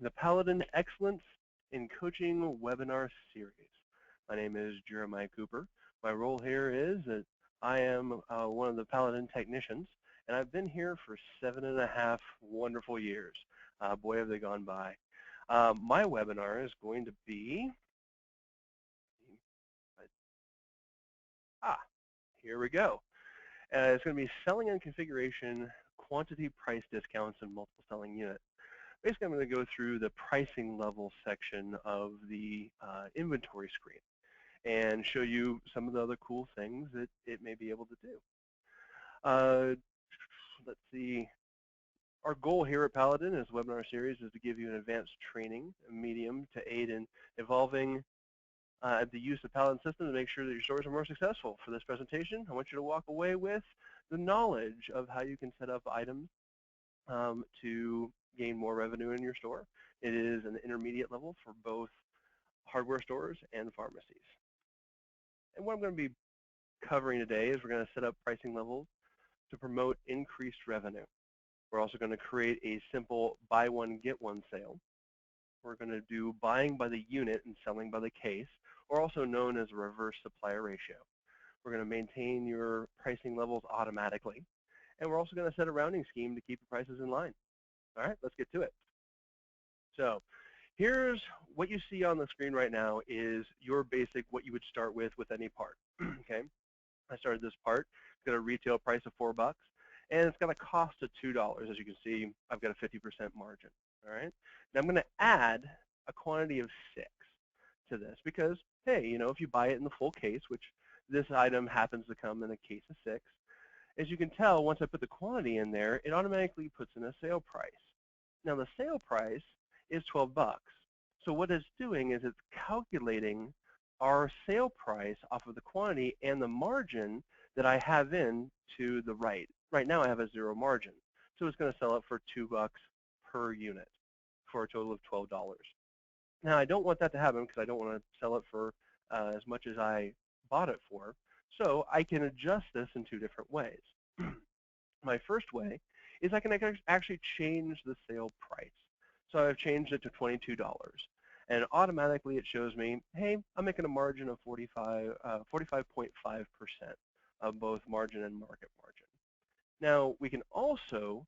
the Paladin Excellence in Coaching webinar series. My name is Jeremiah Cooper. My role here is that I am one of the Paladin technicians, and I've been here for 7.5 wonderful years. Boy, have they gone by. My webinar is going to be, here we go. It's going to be selling and configuration, quantity price discounts, and multiple selling units. Basically, I'm going to go through the pricing level section of the inventory screen and show you some of the other cool things that it may be able to do. Let's see. Our goal here at Paladin in this webinar series is to give you an advanced training medium to aid in evolving the use of Paladin system to make sure that your stores are more successful. For this presentation, I want you to walk away with the knowledge of how you can set up items to gain more revenue in your store. It is an intermediate level for both hardware stores and pharmacies. And what I'm going to be covering today is we're going to set up pricing levels to promote increased revenue. We're also going to create a simple buy one, get one sale. We're going to do buying by the unit and selling by the case, or also known as a reverse supplier ratio. We're going to maintain your pricing levels automatically. And we're also going to set a rounding scheme to keep the prices in line. All right, let's get to it. So here's what you see on the screen right now is your basic, what you would start with any part. Okay, I started this part. It's got a retail price of $4, and it's got a cost of $2. As you can see, I've got a 50% margin. All right, now I'm going to add a quantity of 6 to this because, hey, you know, if you buy it in the full case, which this item happens to come in a case of 6, as you can tell, once I put the quantity in there, it automatically puts in a sale price. Now the sale price is $12. So what it's doing is it's calculating our sale price off of the quantity and the margin that I have in to the right. Right now I have a 0 margin. So it's going to sell it for $2 per unit for a total of $12. Now I don't want that to happen because I don't want to sell it for as much as I bought it for. So I can adjust this in 2 different ways. My first way is I can actually change the sale price. So I've changed it to $22. And automatically it shows me, hey, I'm making a margin of 45.5% of both margin and market margin. Now we can also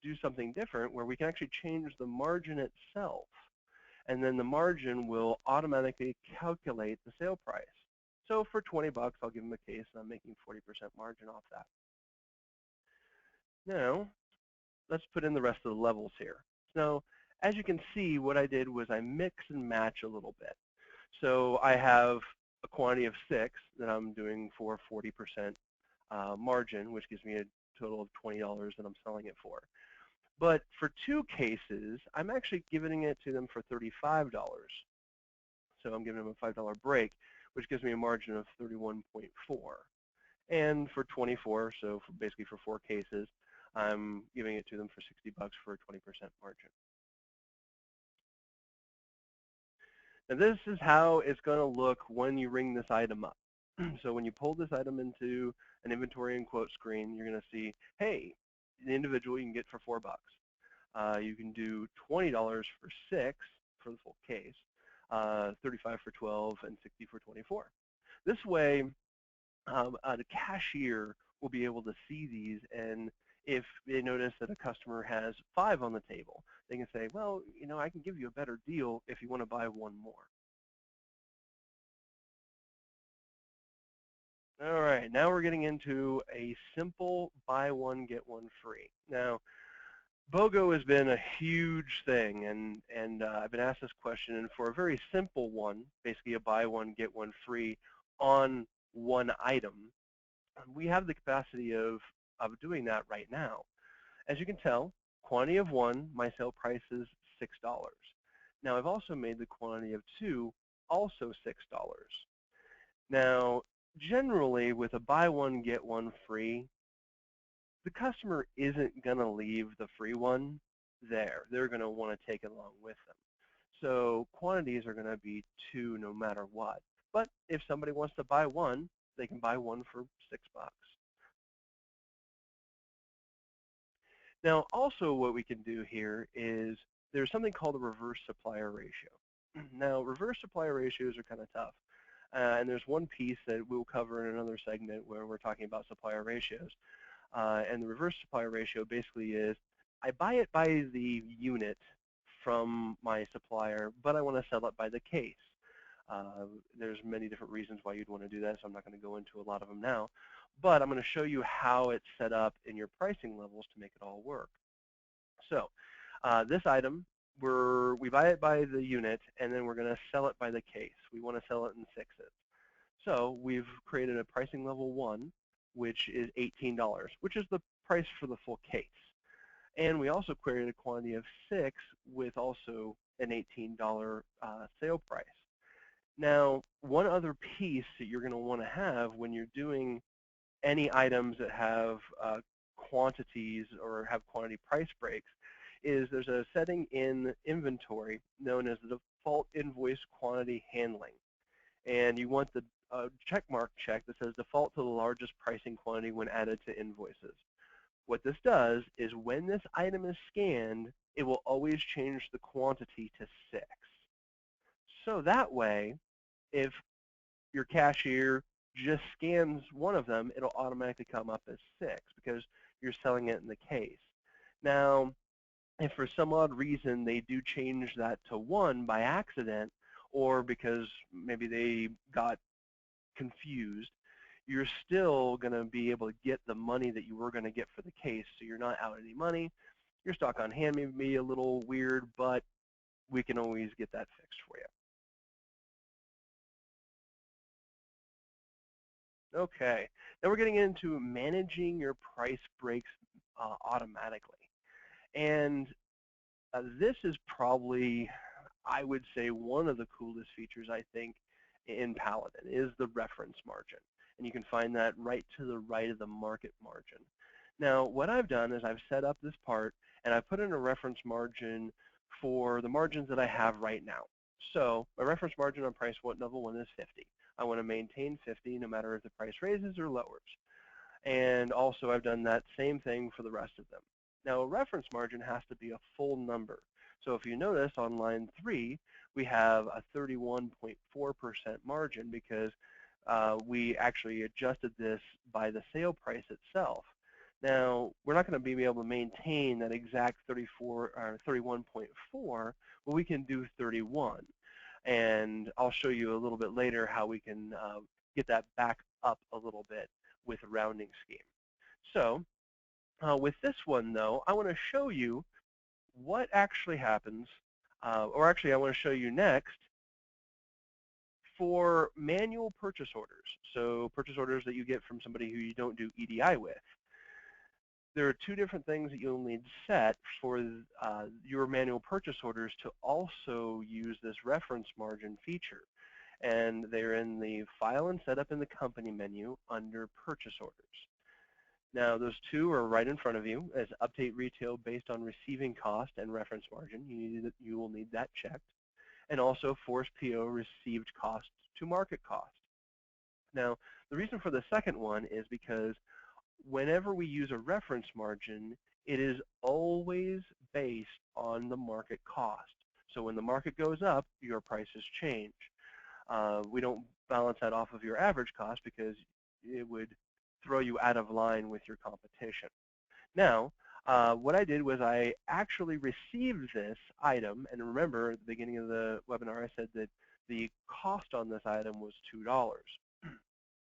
do something different where we can actually change the margin itself. And then the margin will automatically calculate the sale price. So for 20 bucks, I'll give them a case, and I'm making 40% margin off that. Now, let's put in the rest of the levels here. So as you can see, what I did was I mix and match a little bit. So I have a quantity of 6 that I'm doing for 40% margin, which gives me a total of $20 that I'm selling it for. But for 2 cases, I'm actually giving it to them for $35. So I'm giving them a $5 break, which gives me a margin of 31.4. And for 24, so basically for 4 cases, I'm giving it to them for $60 for a 20% margin. Now this is how it's going to look when you ring this item up. So when you pull this item into an inventory and quote screen, you're going to see, hey, the individual you can get for $4. You can do $20 for 6 for the full case, 35 for 12, and 60 for 24. This way, the cashier will be able to see these, and if they notice that a customer has 5 on the table, they can say, well, you know, I can give you a better deal if you want to buy 1 more. All right, now we're getting into a simple buy one, get one free. Now, BOGO has been a huge thing, and I've been asked this question, and for a very simple one, basically a buy one, get one free on one item, we have the capacity of doing that right now. As you can tell, quantity of 1, my sale price is $6. Now I've also made the quantity of 2 also $6. Now generally with a buy one, get one free, the customer isn't going to leave the free one there. They're going to want to take it along with them. So quantities are going to be 2 no matter what. But if somebody wants to buy 1, they can buy 1 for $6. Now also what we can do here is there's something called a reverse supplier ratio. Now, reverse supplier ratios are kind of tough. And there's one piece that we'll cover in another segment where we're talking about supplier ratios. And the reverse supplier ratio basically is, I buy it by the unit from my supplier, but I want to sell it by the case. There's many different reasons why you'd want to do that, so I'm not going to go into a lot of them now. But I'm going to show you how it's set up in your pricing levels to make it all work. So this item, we buy it by the unit, and then we're going to sell it by the case. We want to sell it in sixes. So we've created a pricing level 1, which is $18, which is the price for the full case. And we also created a quantity of 6 with also an $18 sale price. Now, one other piece that you're going to want to have when you're doing any items that have quantities or have quantity price breaks is there's a setting in inventory known as the default invoice quantity handling. And you want the check mark check that says default to the largest pricing quantity when added to invoices. What this does is when this item is scanned, it will always change the quantity to 6. So that way, if your cashier just scans one of them, it'll automatically come up as 6 because you're selling it in the case. Now, if for some odd reason they do change that to 1 by accident, or because maybe they got confused, you're still going to be able to get the money that you were going to get for the case, so you're not out any money. Your stock on hand may be a little weird, but we can always get that fixed for you. Okay, now we're getting into managing your price breaks automatically. And this is probably, I would say, one of the coolest features, I think, in Paladin is the reference margin. And you can find that right to the right of the market margin. Now, what I've done is I've set up this part, and I've put in a reference margin for the margins that I have right now. So my reference margin on price level 1 is 50. I want to maintain 50 no matter if the price raises or lowers. And also I've done that same thing for the rest of them. Now a reference margin has to be a full number. So if you notice on line 3, we have a 31.4% margin because we actually adjusted this by the sale price itself. Now, we're not going to be able to maintain that exact 31.4, but we can do 31. And I'll show you a little bit later how we can get that back up a little bit with a rounding scheme. So with this one, though, I want to show you what actually happens, or actually I want to show you next for manual purchase orders. So purchase orders that you get from somebody who you don't do EDI with. There are 2 different things that you'll need set for your manual purchase orders to also use this reference margin feature. And they're in the File and Setup in the Company menu under Purchase Orders. Now, those 2 are right in front of you as Update Retail based on receiving cost and reference margin. You will need that checked. And also Force PO received cost to market cost. Now, the reason for the second one is because whenever we use a reference margin, it is always based on the market cost. So when the market goes up, your prices change. We don't balance that off of your average cost because it would throw you out of line with your competition. Now, what I did was I actually received this item, and remember at the beginning of the webinar I said that the cost on this item was $2.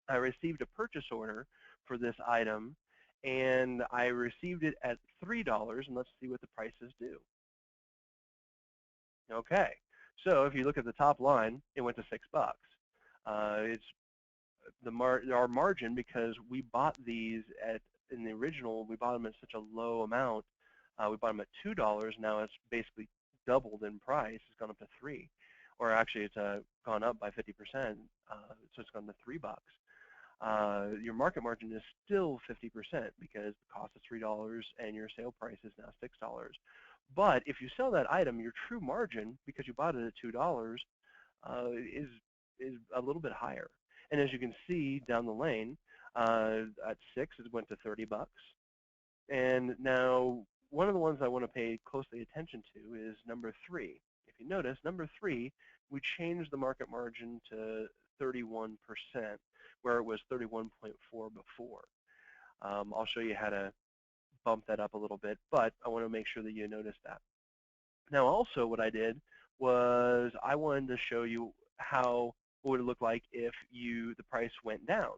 I received a purchase order for this item, and I received it at $3, and let's see what the prices do. Okay, so if you look at the top line, it went to $6. It's our margin because we bought these in the original, we bought them at such a low amount. We bought them at $2. Now it's basically doubled in price. It's gone up to $3, or actually it's gone up by 50%. So it's gone to $3. Your market margin is still 50% because the cost is $3 and your sale price is now $6. But if you sell that item, your true margin, because you bought it at $2, is a little bit higher. And as you can see down the lane, at 6 it went to $30. And now one of the ones I want to pay closely attention to is number 3. If you notice, number 3, we changed the market margin to 31%, where it was 31.4 before. I'll show you how to bump that up a little bit, but I want to make sure that you notice that. Now, also what I did was I wanted to show you how what would it look like if the price went down.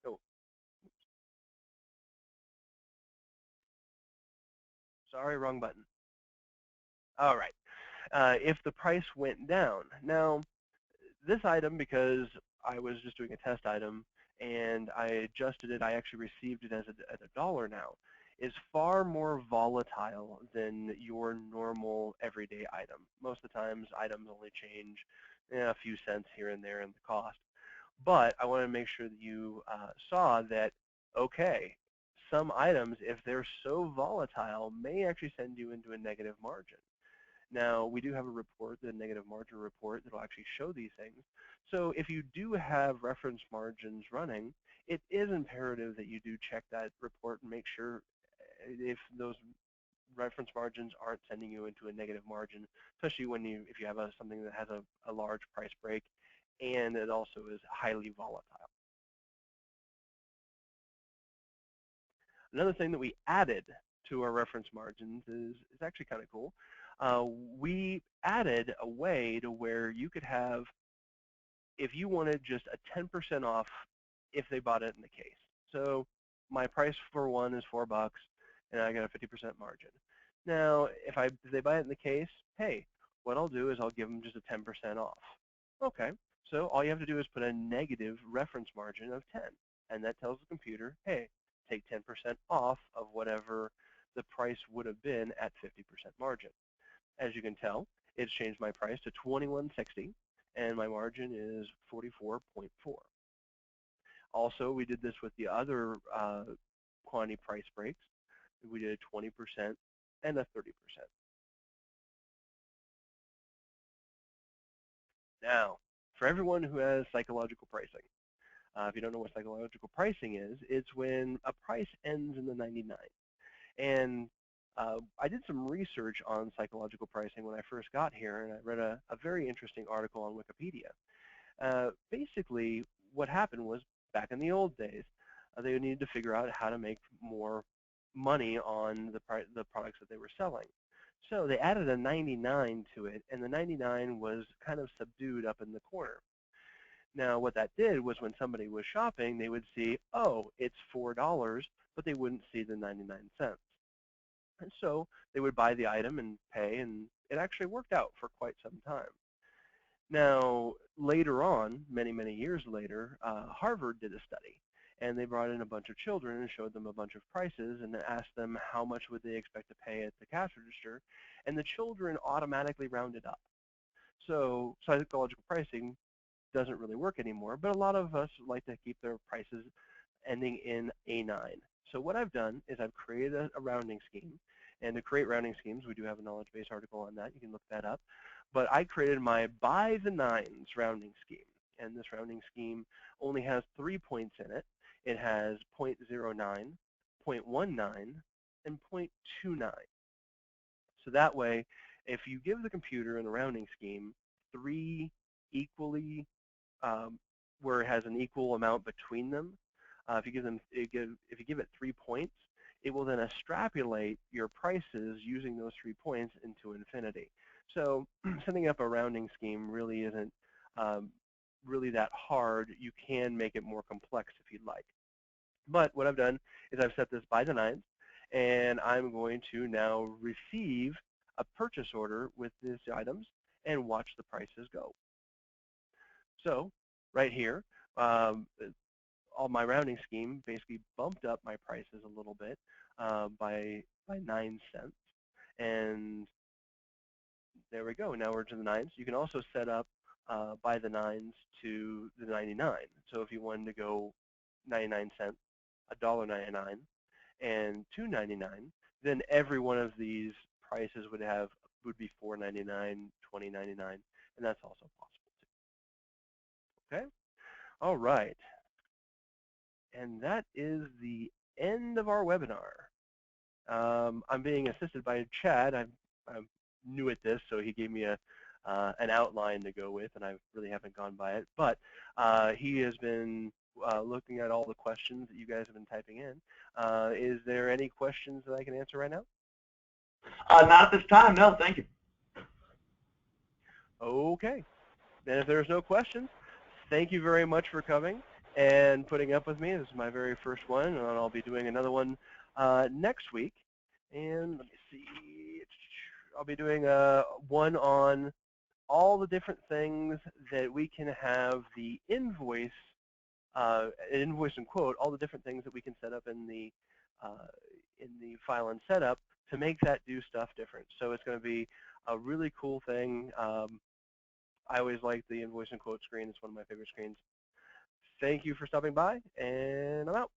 Oh, sorry, wrong button. All right. If the price went down. Now, this item, because I was just doing a test item and I adjusted it, I actually received it as a dollar now, is far more volatile than your normal everyday item. Most of the times, items only change a few cents here and there in the cost. But I want to make sure that you saw that, okay, some items, if they're so volatile, may actually send you into a negative margin. Now, we do have a report, the negative margin report, that will actually show these things. So if you do have reference margins running, it is imperative that you do check that report and make sure if those reference margins aren't sending you into a negative margin, especially if you have something that has a large price break and it also is highly volatile. Another thing that we added to our reference margins is actually kind of cool. We added a way to where you could have, if you wanted just a 10% off if they bought it in the case. So my price for one is $4, and I got a 50% margin. Now, if they buy it in the case, hey, what I'll do is I'll give them just a 10% off. Okay, so all you have to do is put a negative reference margin of 10, and that tells the computer, hey, take 10% off of whatever the price would have been at 50% margin. As you can tell, it's changed my price to $21.60, and my margin is 44.4. Also, we did this with the other quantity price breaks. We did a 20% and a 30%. Now, for everyone who has psychological pricing, if you don't know what psychological pricing is, it's when a price ends in the 99. And I did some research on psychological pricing when I first got here, and I read a very interesting article on Wikipedia. Basically, what happened was, back in the old days, they needed to figure out how to make more money on the products that they were selling. So they added a 99 to it, and the 99 was kind of subdued up in the corner. Now, what that did was when somebody was shopping, they would see, oh, it's $4, but they wouldn't see the 99 cents. And so they would buy the item and pay, and it actually worked out for quite some time. Now, later on, many, many years later, Harvard did a study, and they brought in a bunch of children and showed them a bunch of prices and asked them how much would they expect to pay at the cash register, and the children automatically rounded up. So psychological pricing doesn't really work anymore, but a lot of us like to keep their prices ending in A9. So what I've done is I've created a rounding scheme, and to create rounding schemes, we do have a knowledge base article on that. You can look that up. But I created my by the nines rounding scheme, and this rounding scheme only has 3 points in it. It has 0.09, 0.19, and 0.29. So that way, if you give the computer in a rounding scheme 3 equally, where it has an equal amount between them, if you give it 3 points, it will then extrapolate your prices using those 3 points into infinity. So setting up a rounding scheme really isn't really that hard. You can make it more complex if you'd like. But what I've done is I've set this by the nines, and I'm going to now receive a purchase order with these items and watch the prices go. So right here, all my rounding scheme basically bumped up my prices a little bit by 9 cents. And there we go. Now we're to the nines. You can also set up by the nines to the 99. So if you wanted to go 99 cents, $1.99, and $2.99, then every one of these prices would be $4.99, $20.99, and that's also possible too. Okay? All right. And that is the end of our webinar. I'm being assisted by Chad. I'm new at this, so he gave me an outline to go with, and I really haven't gone by it. But he has been looking at all the questions that you guys have been typing in. Is there any questions that I can answer right now? Not at this time, no, thank you. Okay. Then if there's no questions, thank you very much for coming and putting up with me. This is my very first one, and I'll be doing another one next week. And let me see. I'll be doing one on all the different things that we can have the invoice and quote, all the different things that we can set up in the file and setup to make that do stuff different. So it's going to be a really cool thing. I always like the invoice and quote screen. It's one of my favorite screens. Thank you for stopping by, and I'm out.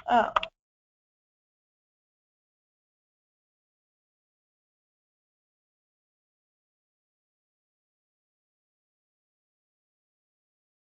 Oh.